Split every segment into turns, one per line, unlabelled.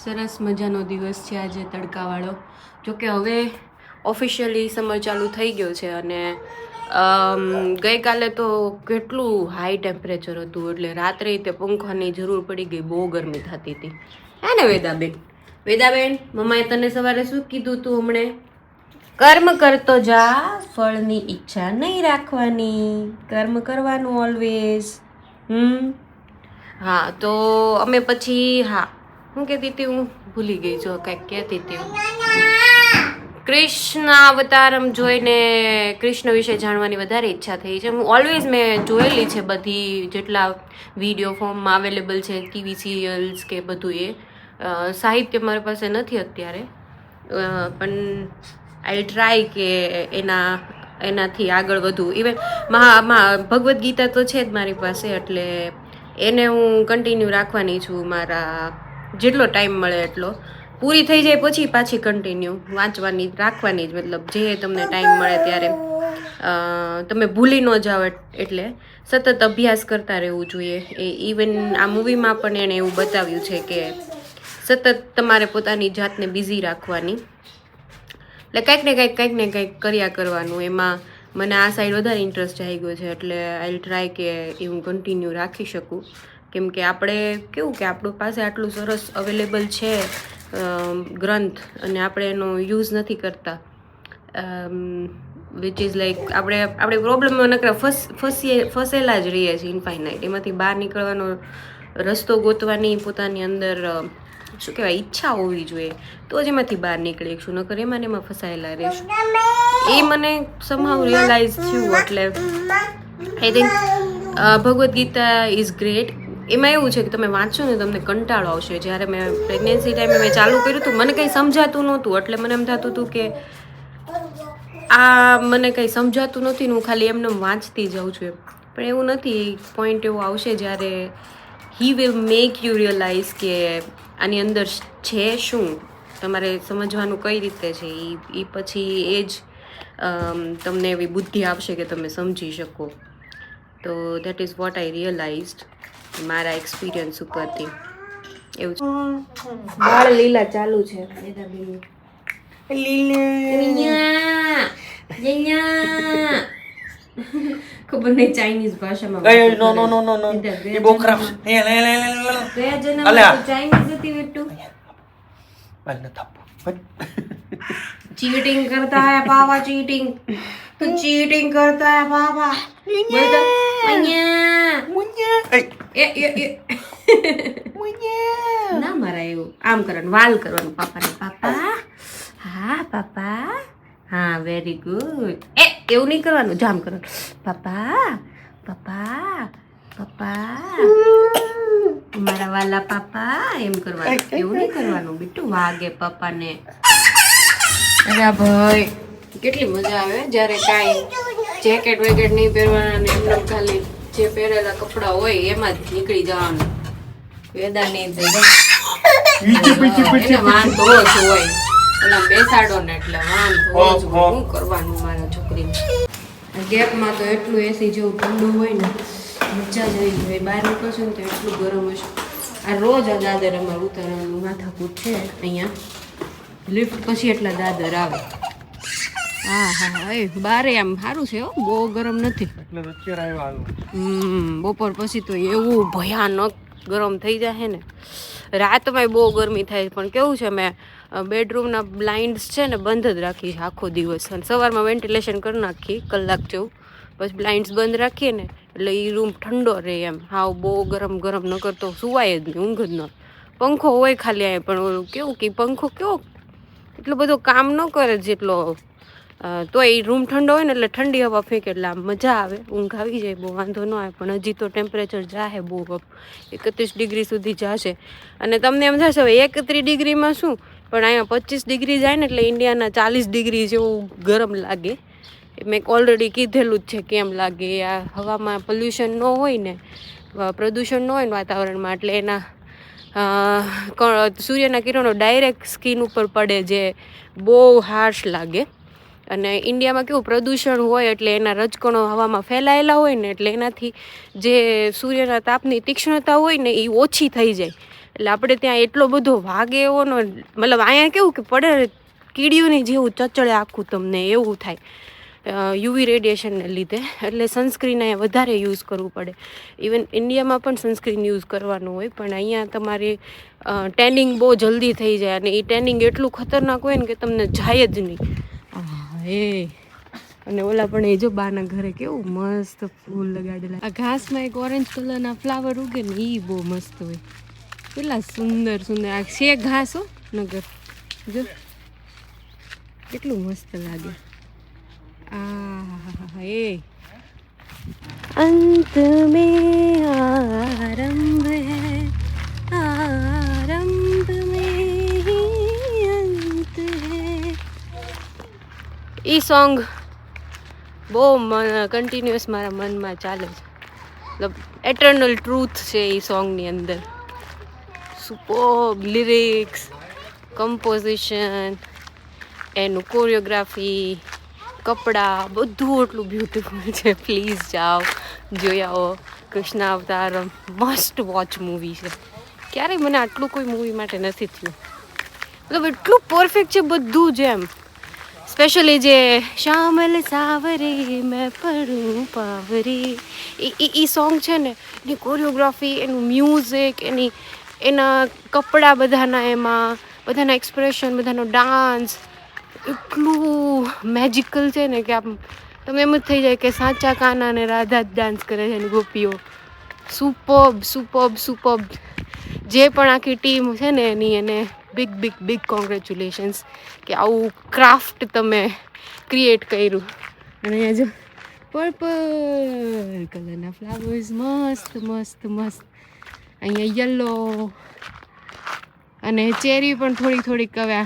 સરસ મજાનો દિવસ છે આજે તડકાવાળો. જોકે હવે ઓફિશિયલી સમર ચાલુ થઈ ગયો છે અને ગઈકાલે તો કેટલું હાઈ ટેમ્પરેચર હતું, એટલે રાત્રે તે પંખાની જરૂર પડી ગઈ, બહુ ગરમી થતી હતી. હે ને વેદાબેન, મમ્માએ તને સવારે શું કીધું તું? હમણે કર્મ કરતો જા, ફળની ઈચ્છા નહીં રાખવાની, કર્મ કરવાનું ઓલવેઝ. હા, તો અમે પછી હું કહેતી હતી, હું ભૂલી ગઈ, જો કંઈક કહેતી હતી. કૃષ્ણ અવતારમ જોઈને કૃષ્ણ વિશે જાણવાની વધારે ઈચ્છા થઈ છે. હું ઓલવેઝ મેં જોયેલી છે બધી, જેટલા વિડીયો ફોર્મમાં અવેલેબલ છે, ટીવી સિરિયલ્સ કે બધું. એ સાહિત્ય મારી પાસે નથી અત્યારે, પણ આઈ ટ્રાય કે એનાથી આગળ વધવું. ઇવન ભગવદ્ ગીતા તો છે જ મારી પાસે, એટલે એને હું કન્ટિન્યુ રાખવાની છું. મારા જેટલો ટાઈમ મળે એટલો, પૂરી થઈ જાય પછી પાછી કન્ટિન્યુ વાંચવાની રાખવાની જ. મતલબ જે તમને ટાઈમ મળે ત્યારે તમે ભૂલી ન જાઓ, એટલે સતત અભ્યાસ કરતા રહેવું જોઈએ. ઇવન આ મૂવીમાં પણ એણે એવું બતાવ્યું છે કે સતત તમારે પોતાની જાતને બિઝી રાખવાની, એટલે કંઈક ને કંઈક કર્યા કરવાનું. એમાં મને આ સાઈડ વધારે ઇન્ટરેસ્ટ આવી ગયો છે, એટલે આઈ ટ્રાય કે એ હું કન્ટિન્યુ રાખી શકું. કેમ કે આપણે કેવું કે આપણી પાસે આટલું સરસ અવેલેબલ છે ગ્રંથ, અને આપણે એનો યુઝ નથી કરતા, વિચ ઇઝ લાઈક આપણે પ્રોબ્લેમમાં નકરા ફસેલા જ રહીએ છીએ ઇનફાઇનાઇટ. એમાંથી બહાર નીકળવાનો રસ્તો ગોતવાની પોતાની અંદર શું કહેવાય ઈચ્છા હોવી જોઈએ, તો જ એમાંથી બહાર નીકળીશું, નકર એમાં ને એમાં ફસાયેલા રહીશું. એ મને સમહાઉ રિયલાઇઝ થયું. એટલે I think Bhagavad Gita is great. એમાં એવું છે કે તમે વાંચો ને તમને કંટાળો આવશે. જ્યારે મેં પ્રેગ્નન્સી ટાઈમે મેં ચાલુ કર્યું હતું, મને કંઈ સમજાતું નહોતું, એટલે મને એમ થતું હતું કે મને કંઈ સમજાતું નથી ને હું ખાલી એમને વાંચતી જાઉં છું. પણ એવું નથી. પોઈન્ટ એવો આવશે જ્યારે he will make you realize કે આની અંદર છે શું, તમારે સમજવાનું કઈ રીતે છે. એ પછી એ જ તમને એવી બુદ્ધિ આપશે કે તમે સમજી શકો. તો that is what I realised મારા એક્સપિરિયન્સ ઉપરથી. એવું છે. બાળ લીલા ચાલુ છે. ખબર નહીં ચાઇનીઝ ભાષામાં.
એ બહુ ખરાબ છે.
ચાઇનીઝ હતી બેટુ. चीटिंग करता है पापा, चीटिंग तो चीटिंग करता है पापा. ના મારા એવું આમ કરવાનું, વાલ કરવાનું પાપાને. પાપા, હા પાપા, હા વેરી ગુડ. એવું નહીં કરવાનું, જામ કરવાનું. પાપા પાપા પાપા, મારા વાલા પાપા, એમ કરવાનું. એવું નહીં કરવાનું બેટું, વાગે પપ્પાને. અરે ભાઈ, કેટલી મજા આવે જ્યારે કાંઈ જેકેટ વેકેટ નહીં પહેરવાના ને એમને ખાલી જે પહેરેલા કપડાં હોય એમાં જ નીકળી જવાનું. વેદા નહીં એને વાંધો જ હોય, એટલે બેસાડો ને એટલે વાંધો જ હોય. શું કરવાનું મારા છોકરીને? ગેપમાં તો એટલું એસી જેવું ઠંડુ હોય ને, મજા જ આવી જાય. બહાર નીકળશે ને તો એટલું ગરમ હશે. આ રોજ આ દાદર અમારે ઉતારવાનું માથાકૂટ છે અહીંયા. લિફ્ટ પછી એટલા દાદર આવે. હા એ બારે આમ સારું છે, બહુ ગરમ નથી. બપોર પછી તો એવું ભયાનક ગરમ થઈ જાય ને. રાતમાં બહુ ગરમી થાય, પણ કેવું છે મેં બેડરૂમના બ્લાઇન્ડ્સ છે ને બંધ જ રાખી છે આખો દિવસ, અને સવારમાં વેન્ટિલેશન કરી નાખી કલાક જેવું, પછી બ્લાઇન્ડ્સ બંધ રાખીએ ને એટલે એ રૂમ ઠંડો રહે એમ. હાવ બહુ ગરમ ન કરતો સુવાય જ નહીં, ઊંઘ જ ન. પંખો હોય ખાલી આવે, પણ ઓલું કેવું કે પંખો કેવો એટલો બધો કામ ન કરે જેટલો, તો એ રૂમ ઠંડો હોય ને એટલે ઠંડી હવા ફેંકે એટલે આમ મજા આવે, ઊંઘ આવી જાય, બહુ વાંધો ન આવે. પણ હજી તો ટેમ્પરેચર જાહે બહુ, 31 ડિગ્રી સુધી જશે. અને તમને એમ થશે હવે 31 ડિગ્રીમાં શું, પણ અહીંયા 25 ડિગ્રી જાય ને એટલે ઇન્ડિયાના 40 ડિગ્રી જેવું ગરમ લાગે. મેં ઓલરેડી કીધેલું જ છે કેમ લાગે. આ હવામાં પોલ્યુશન ન હોય ને, પ્રદૂષણ ન હોય ને વાતાવરણમાં, એટલે એના સૂર્યના કિરણો ડાયરેક્ટ સ્કિન ઉપર પડે, જે બહુ હાર્શ લાગે. અને ઇન્ડિયામાં કેવું પ્રદૂષણ હોય એટલે એના રજકણો હવામાં ફેલાયેલા હોય ને, એટલે એનાથી જે સૂર્યના તાપની તીક્ષ્ણતા હોય ને એ ઓછી થઈ જાય, એટલે આપણે ત્યાં એટલો બધો વાગે એવો નો, મતલબ અહીંયા કેવું કે પડે કીડીઓની જેવું ચચળે આખું તમને એવું થાય યુવી રેડિયેશનને લીધે. એટલે સનસ્ક્રીન અહીંયા વધારે યુઝ કરવું પડે. ઇવન ઇન્ડિયામાં પણ સનસ્ક્રીન યુઝ કરવાનું હોય, પણ અહીંયા તમારે ટેનિંગ બહુ જલ્દી થઈ જાય, અને એ ટેનિંગ એટલું ખતરનાક હોય ને કે તમને જાય જ નહીં. એ અને ઓલા પણ એ જો બાના ઘરે કેવું મસ્ત ફૂલ લગાડેલા. આ ઘાસમાં એક ઓરેન્જ કલરના ફ્લાવર ઉગે ને એ બહુ મસ્ત હોય. કેટલા સુંદર સુંદર આ છે ઘાસ હો નગર, જો કેટલું મસ્ત લાગે. એ અંત में आरंभ है, आरंभ में ही अंत है. ઈ સોંગ બહુ કન્ટિન્યુઅસ મારા મનમાં ચાલે છે. મતલબ એટર્નલ ટ્રુથ છે એ સોંગની અંદર. સુપર્બ લિરિક્સ, કમ્પોઝિશન, એનું કોરિયોગ્રાફી, કપડાં, બધું એટલું બ્યુટીફુલ છે. પ્લીઝ જાઓ, જોઈ આવો. કૃષ્ણ અવતારમ મસ્ટ વોચ મૂવી છે. ક્યારેય મને આટલું કોઈ મૂવી માટે નથી થયું. મતલબ એટલું પરફેક્ટ છે બધું જ એમ. સ્પેશિયલી જે શ્યામલ સાવરે મેં પડું પાવરે એ સોંગ છે ને, એની કોરિયોગ્રાફી, એનું મ્યુઝિક, એના કપડાં બધાના, એમાં બધાના એક્સપ્રેશન, બધાનો ડાન્સ એટલું મેજિકલ છે ને કે આમ તમે એમ જ થઈ જાય કે સાચા કાના અને રાધા જ ડાન્સ કરે છે ને ગોપીઓ. Superb superb superb. જે પણ આખી ટીમ છે ને એની, એને બિગ બિગ બિગ કોંગ્રેચ્યુલેશન્સ કે આવું ક્રાફ્ટ તમે ક્રિએટ કર્યું. અને અહીંયા જો પર્પલ કલરના ફ્લાવર્સ મસ્ત મસ્ત મસ્ત. અહીંયા યલો અને ચેરી પણ થોડીક થોડીક હવે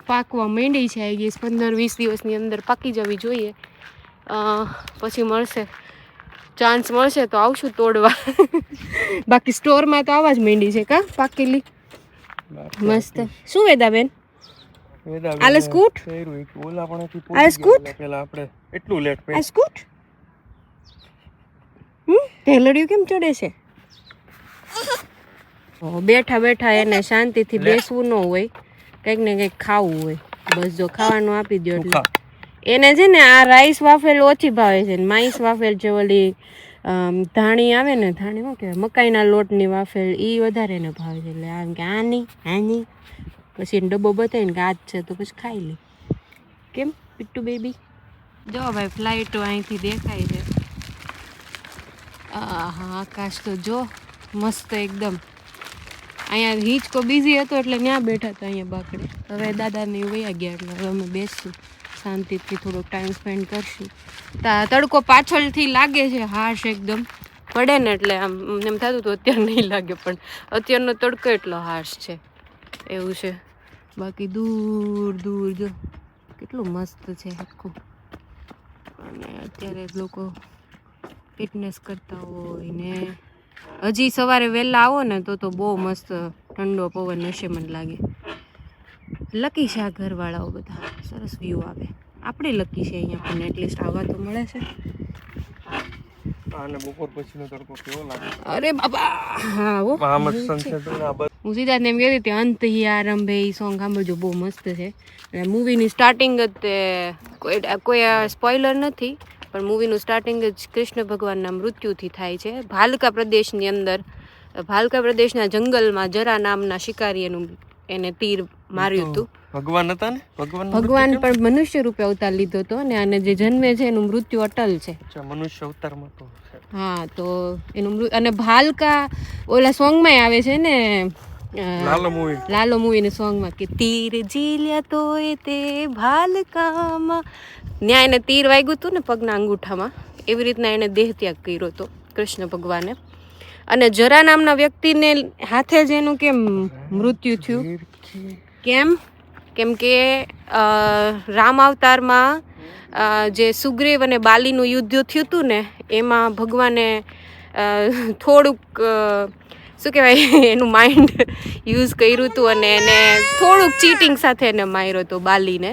પાકવા માંડી છે. આઈ ગેસ 15-20 દિવસની અંદર પાકી જવી જોઈએ. પછી મળશે, ચાન્સ મળશે તો આવશું તોડવા. બાકી સ્ટોરમાં તો આવા જ માંડી છે કા પાકેલી મસ્ત. શું વેદાબેન આલે સ્કૂટ આ સ્કૂટ
આપણે એટલું લેટ
આ સ્કૂટ ઢેલડિયું કેમ ચડે છે? બેઠા બેઠા એને શાંતિથી બેસવું ન હોય, કંઈક ને કંઈક ખાવું હોય. બસ જો ખાવાનું આપી દો એટલે એને છે ને આ રાઈસ વાફેલ ઓછી ભાવે છે. માઈસ વાફેલ જે ઓલી ધાણી આવે ને, ધાણી શું કહેવાય, મકાઈના લોટની વાફેલ, એ વધારે એને ભાવે છે. એટલે આમ કે આની પછી એને ડબ્બો બતાવીને કે આ જ છે તો પછી ખાઈ લે. કેમ પિટ્ટુ બેબી? જો ભાઈ ફ્લાઇટો અહીંથી દેખાય છે. હા આકાશ તો જો મસ્ત એકદમ. અહીંયા હિંચકો બિઝી હતો એટલે ત્યાં બેઠા હતા અહીંયા બાકડે. હવે દાદાને વયા ગયા એટલે હવે અમે બેસશું શાંતિથી, થોડોક ટાઈમ સ્પેન્ડ કરશું. તડકો પાછળથી લાગે છે હાશ એકદમ પડે ને, એટલે આમ એમ થતું હતું અત્યારે નહીં લાગે, પણ અત્યારનો તડકો એટલો હાશ છે એવું છે. બાકી દૂર દૂર જો કેટલું મસ્ત છે આખું. અને અત્યારે લોકો ફિટનેસ કરતા હોય ને, હજી સવારે વહેલા આવો ને તો બહુ મસ્ત ઠંડો પવન હશે મને લાગે. લકી છે આ ઘરવાળાઓ બધા, સરસ વ્યૂ આવે. આપણે લકી છે અહીંયા પણ એટલીસ્ટ આવવા તો મળે છે.
અને બપોર પછીનો તડકો કેવો લાગે?
અરે બાબા હા હો. હું સીધા એમ કહેતી હતી અંત હી આરંભે એ સોંગ સાંભળજો, બહુ મસ્ત છે. અને મૂવીની સ્ટાર્ટિંગ જ તે કોઈ સ્પોઇલર નથી, પણ મૂવીનું સ્ટાર્ટિંગ જ કૃષ્ણ ભગવાનના મૃત્યુથી થાય છે. ભાલકા પ્રદેશની અંદર, ભાલકા પ્રદેશના જંગલમાં જરા નામના શિકારી એને તીર માર્યું હતું.
ભગવાન હતા ને,
ભગવાન પણ મનુષ્ય રૂપે અવતાર લીધો હતો, અને આને જે જન્મે છે એનું મૃત્યુ અટલ છે.
મનુષ્ય અવતારમાં તો
હા, તો એનું અને ભાલકા ઓલા સોંગમાં આવે છે ને, લાલો મૂવીની સોંગમાં કે તીર ઝીલ્યા તોય તે ભાલકામાં, ન્યા એને તીર વાગ્યું હતું ને પગના અંગૂઠામાં, એવી રીતના એને દેહ ત્યાગ કર્યો હતો કૃષ્ણ ભગવાને. અને જરા નામના વ્યક્તિને હાથે જ એનું કેમ મૃત્યુ થયું? કેમ કે રામ અવતારમાં જે સુગ્રીવ અને બાલીનું યુદ્ધ થયું હતું ને, એમાં ભગવાને થોડુંક શું કહેવાય એનું માઇન્ડ યુઝ કર્યું હતું, અને એને થોડુંક ચીટિંગ સાથે એને માર્યો હતો બાલીને.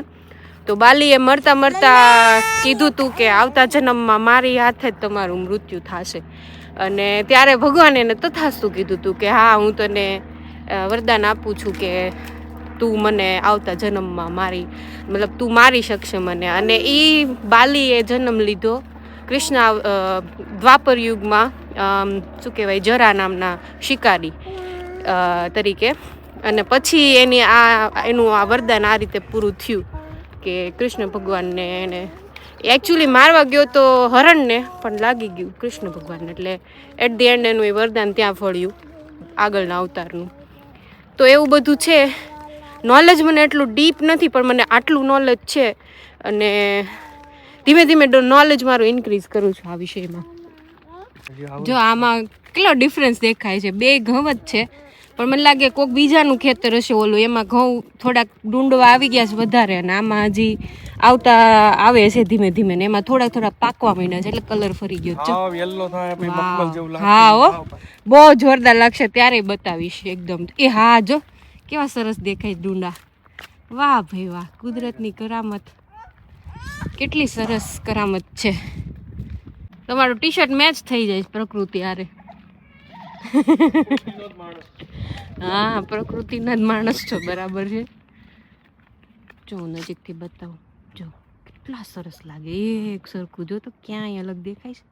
તો બાલીએ મરતા મરતા કીધું હતું કે આવતા જન્મમાં મારી હાથે જ તમારું મૃત્યુ થશે. અને ત્યારે ભગવાને એને તથાસ્તુ કીધું હતું કે હા હું તને વરદાન આપું છું કે તું મને આવતા જન્મમાં મતલબ તું મારી શકશે મને. અને એ બાલીએ જન્મ લીધો કૃષ્ણ દ્વાપર યુગમાં, શું કહેવાય, જરા નામના શિકારી તરીકે. અને પછી એનું આ વરદાન આ રીતે પૂરું થયું કે કૃષ્ણ ભગવાનને એને એકચ્યુઅલી મારવા ગયો તો હરણને, પણ લાગી ગયું કૃષ્ણ ભગવાનને, એટલે એટ ધી એન્ડ એનું એ વરદાન ત્યાં ફળ્યું આગળના અવતારનું. તો એવું બધું છે. નોલેજ મને એટલું ડીપ નથી, પણ મને આટલું નોલેજ છે અને ધીમે ધીમે નોલેજ મારું ઇન્ક્રીઝ કરું છું આ વિષયમાં. જો આમાં કેટલો ડિફરન્સ દેખાય છે, બે ઘઉં જ છે, પણ મને લાગે કોઈક બીજાનું ખેતર હશે ઓલું, એમાં ઘઉં થોડાક ડુંડવા આવી ગયા છે વધારે, અને આમાં હજી આવે છે ધીમે ધીમે, ને એમાં થોડા પાકવા માંડ્યા છે, એટલે કલર ફરી ગયો છે. હા હો, બહુ જોરદાર લાગશે, ત્યારે બતાવીશ એકદમ. હા જો કેવા સરસ દેખાય ડુંડા. વાહ ભાઈ વાહ, કુદરતની કરામત, કેટલી સરસ કરામત છે. તમારું ટી શર્ટ મેચ થઈ જાય પ્રકૃતિ હારે. હા, પ્રકૃતિના જ માણસ છો, બરાબર છે. જો નજીકથી બતાવું, જો કેટલા સરસ લાગે, એક સરખું. જો તો ક્યાંય અલગ દેખાય છે.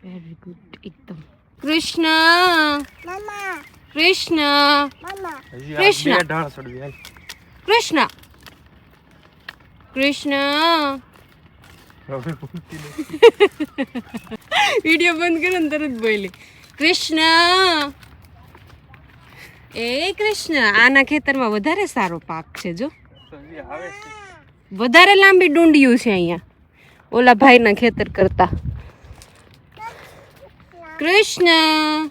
વેરી ગુડ, એકદમ. કૃષ્ણ કૃષ્ણ કૃષ્ણ કૃષ્ણ કૃષ્ણ. વિડીયો બંધ કરો ને તરત બોલી કૃષ્ણ. એ કૃષ્ણ. આના ખેતરમાં વધારે સારો પાક છે, જો વધારે લાંબી ડુંડિયું છે અહીંયા ઓલા ભાઈના ખેતર કરતા. કૃષ્ણ.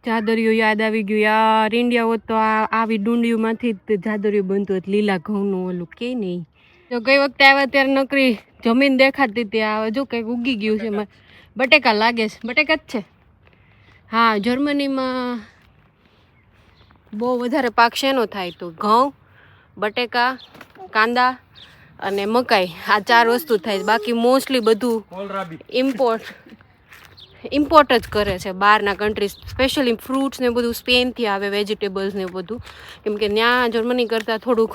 જાદરિયું યાદ આવી ગયું યાર. ઇન્ડિયા હોત તો આવી ડુંડિયુંમાંથી જ જાદરિયું બનતું હતું, લીલા ઘઉંનું ઓલું કે નહીં. જો ગઈ વખતે આવ્યા ત્યારે નકરી જમીન દેખાતી હતી, આ જો કંઈક ઉગી ગયું છે. બટેકા લાગે છે, બટેકા જ છે. હા, જર્મનીમાં બહુ વધારે પાક શેનો થાય તો ઘઉં, બટેકા, કાંદા અને મકાઈ, આ 4 વસ્તુ થાય. બાકી મોસ્ટલી બધું ઇમ્પોર્ટ જ કરે છે બહારના કન્ટ્રીઝ, સ્પેશિયલી ફ્રૂટ્સ ને બધું સ્પેનથી આવે, વેજીટેબલ્સ ને બધું, કેમ કે ત્યાં જર્મની કરતાં થોડુંક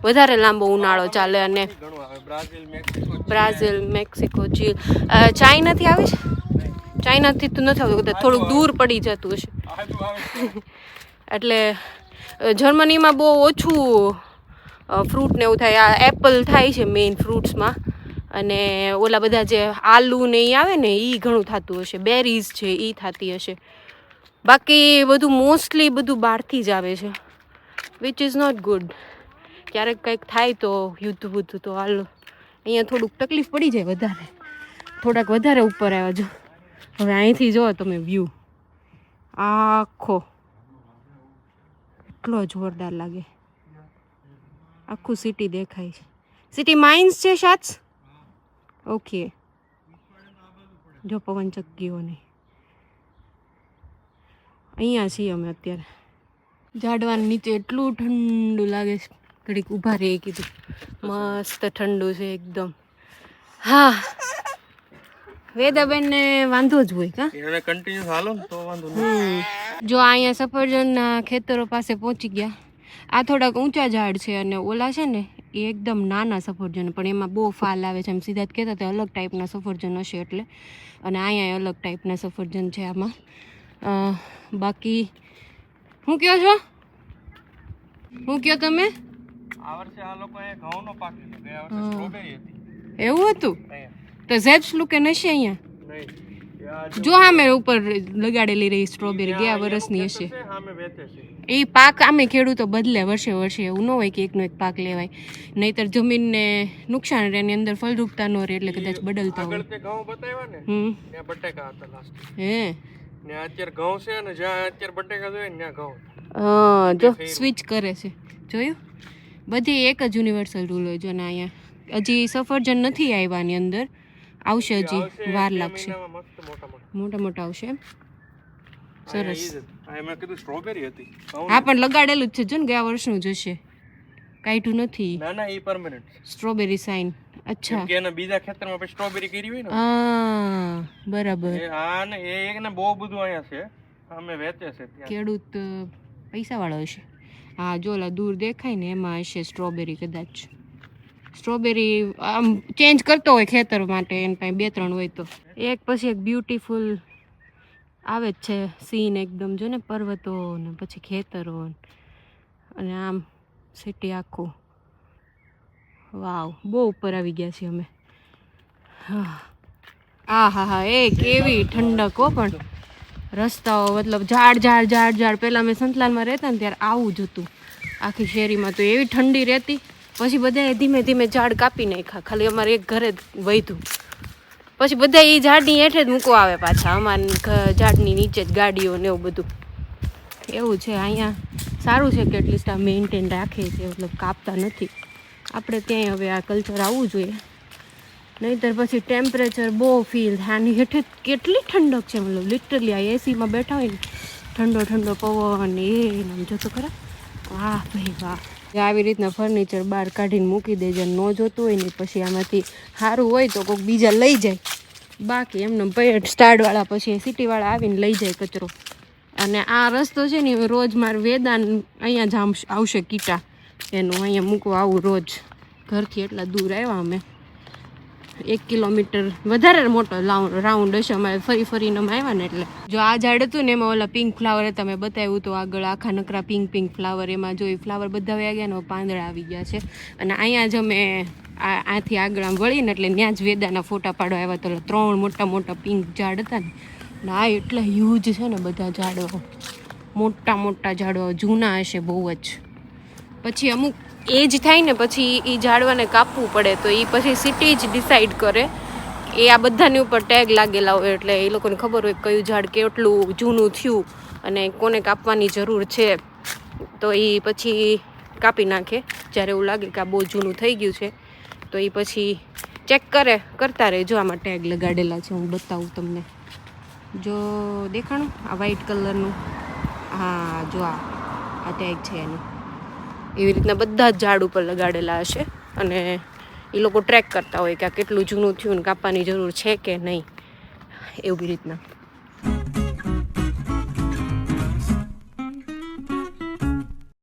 વધારે લાંબો ઉનાળો ચાલે. અને બ્રાઝિલ, મેક્સિકો, ચીલ, ચાઇનાથી આવે છે. ચાઇનાથી તો નથી આવતું, કદાચ થોડુંક દૂર પડી જતું હશે. એટલે જર્મનીમાં બહુ ઓછું ફ્રૂટ ને એવું થાય. આ એપલ થાય છે મેઇન ફ્રૂટ્સમાં, અને ઓલા બધા જે આલુ ને એ આવે ને એ ઘણું થતું હશે, બેરીઝ છે એ થતી હશે. બાકી બધું મોસ્ટલી બધું બહારથી જ આવે છે, વિચ ઇઝ નોટ ગુડ. ક્યારેક કંઈક થાય તો યુદ્ધ બુદ્ધ તો હાલ અહીંયા થોડુંક તકલીફ પડી જાય વધારે, થોડાક વધારે ઉપર આવ્યા. જો હવે અહીંથી જો તમે વ્યૂ આખો કેટલો જોરદાર લાગે, આખું સિટી દેખાય છે. સિટી માઇન્સ છે શાયદ. ઓકે, જો પવન ચક્કીઓ નહીં. અહીંયા છીએ અમે અત્યારે ઝાડવાની નીચે, એટલું ઠંડુ લાગે છે. ઘડીક ઊભા રહી કીધું, મસ્ત ઠંડુ છે એકદમ. હા, વેદાબેન ને વાંધો જ હોય કા,
કન્ટિન્યુ હાલો ને તો વાંધો નહીં.
જો અહીંયા સફરજનના ખેતરો પાસે પહોંચી ગયા. આ થોડાક ઊંચા ઝાડ છે અને ઓલા છે ને એ એકદમ નાના સફરજન, પણ એમાં બહુ ફાલ આવે છે. એમ સીધા જ કહેતા હતા અલગ ટાઈપના સફરજન હશે એટલે, અને અહીંયા અલગ ટાઈપના સફરજન છે આમાં. બાકી શું કહો છો, શું કહો તમે?
આ વર્ષે આ લોકોએ ઘઉંનો પાક લીધો, ગયા વર્ષે સ્ટ્રોબેરી હતી.
એવું હતું તો ઝેબ્સ લુકે નશે અહીંયા.
નહીં,
જો આમે ઉપર લગાડેલી રહી સ્ટ્રોબેરી, ગયા વર્ષની હશે.
સામે વેચે છે
એ પાક આમે ખેડૂતો બદલે વર્ષે વર્ષે, એવું ન હોય કે એકનો એક પાક લેવાય, નહીતર જમીનને નુકસાન રહે, એની અંદર ફળદ્રુપતા ન રહે, એટલે કદાચ બદલતા હોય.
આગળ તે ઘઉં બતાવ્યા ને, ત્યાં બટેકા હતા લાસ્ટ.
હે
ને અત્યારે ઘઉં છે ને જ્યાં અત્યારે બટેકા જોઈએ ને ત્યાં ઘઉં.
હા, જો સ્વિચ કરે છે, જોયું? બધી એક જ યુનિવર્સલ રૂલ હોય. જો ને અહીંયા હજી સફરજન નથી આવ્યા, ની અંદર આવશે, હજી વાર લાગશે. મોટા મોટા આવશે એમ. સરસ.
મેં કીધું સ્ટ્રોબેરી હતી.
હા, પણ લગાડેલું જ છે, જો ને ગયા વર્ષનું જ હશે, કાઢ્યું નથી.
ના ના, એ પરમેનન્ટ
સ્ટ્રોબેરી સાઇન. અચ્છા,
કે એના બીજા ખેતરમાં સ્ટ્રોબેરી કરી હોય ને.
હા બરાબર.
હા ને, એ એક ને બહુ બધું અહીંયા છે. અમે વેચે છે ત્યાં.
ખેડૂત પૈસાવાળો હશે. હા જો ઓલા દૂર દેખાય ને એમાં હશે સ્ટ્રોબેરી કદાચ. સ્ટ્રોબેરી આમ ચેન્જ કરતો હોય ખેતર માટે, એને પાસે 2-3 હોય તો. એક પછી એક બ્યુટીફુલ આવે જ છે સીન એકદમ. જો ને પર્વતો ને પછી ખેતરો અને આમ સિટી આખું. વાવ, બહુ ઉપર આવી ગયા છીએ અમે. હા હા હા, એ કેવી ઠંડક હો. પણ રસ્તાઓ મતલબ ઝાડ. પહેલાં અમે સંતલાલમાં રહેતા ને ત્યારે આવું જ હતું આખી શેરીમાં. તો એવી ઠંડી રહેતી. પછી બધાએ ધીમે ધીમે ઝાડ કાપી નાખ્યા. ખાલી અમારે એક ઘરે જ વધ્યું. પછી બધા એ ઝાડની હેઠે જ મૂકવા આવે પાછા. અમારા ઝાડની નીચે જ ગાડીઓ ને એવું બધું. એવું છે અહીંયા. સારું છે કે એટલીસ્ટ આ મેન્ટેન રાખે છે, મતલબ કાપતા નથી. આપણે ક્યાંય હવે આ કલ્ચર આવવું જોઈએ, નહીંતર પછી ટેમ્પરેચર બહુ ફીલ થાય. આની હેઠે કેટલી ઠંડક છે, મતલબ લિટરલી આ એસીમાં બેઠા હોય ને ઠંડો પવન એ આમ જોતો ખરા. વાહ ભાઈ વાહ. આવી રીતના ફર્નિચર બહાર કાઢીને મૂકી દેજે. ન જોતું હોય ને પછી આમાંથી સારું હોય તો કોઈક બીજા લઈ જાય. બાકી એમને સ્ટાર્ટવાળા પછી સિટીવાળા આવીને લઈ જાય કચરો. અને આ રસ્તો છે ને રોજ મારે વેદાન અહીંયા જ આવશે કીટા એનું અહીંયા મૂકવા આવું રોજ. ઘરથી એટલા દૂર આવ્યા અમે. 1 કિલોમીટર વધારે મોટો રાઉન્ડ હશે અમારે ફરીને અમે આવ્યા ને એટલે. જો આ ઝાડ હતું ને એમાં ઓલા પિંક ફ્લાવર હતા, મેં બતાવ્યું તો આગળ આખા નકરા પિંક ફ્લાવર. એમાં જો એ ફ્લાવર બધા વયા ગયા ને પાંદડા આવી ગયા છે. અને અહીંયા જ અમે આથી આગળ આમ વળીને એટલે ત્યાં જ વેદાના ફોટા પાડવા આવ્યા. તો 3 મોટા પિંક ઝાડ હતા ને આ એટલા હ્યુજ છે ને બધા ઝાડો. મોટા ઝાડો જૂના હશે બહુ જ. પછી અમુક એજ થાય ને પછી એ ઝાડવાને કાપવું પડે. તો એ પછી સિટી જ ડિસાઈડ કરે. એ આ બધાની ઉપર ટેગ લાગેલા હોય એટલે એ લોકોને ખબર હોય કયું ઝાડ કેટલું જૂનું થયું અને કોને કાપવાની જરૂર છે. તો એ પછી કાપી નાખે જ્યારે એવું લાગે કે આ બહુ જૂનું થઈ ગયું છે. તો એ પછી ચેક કરતા રહે. જો આમાં ટેગ લગાડેલા છે, હું બતાવું તમને. જો દેખાણું આ વ્હાઈટ કલરનું. હા જો આ ટેગ છે એનું. એવી રીતના બધા જ ઝાડ ઉપર લગાડેલા હશે અને એ લોકો ટ્રેક કરતા હોય કે આ કેટલું જૂનું થયું ને કાપવાની જરૂર છે કે નહીં, એવી રીતના.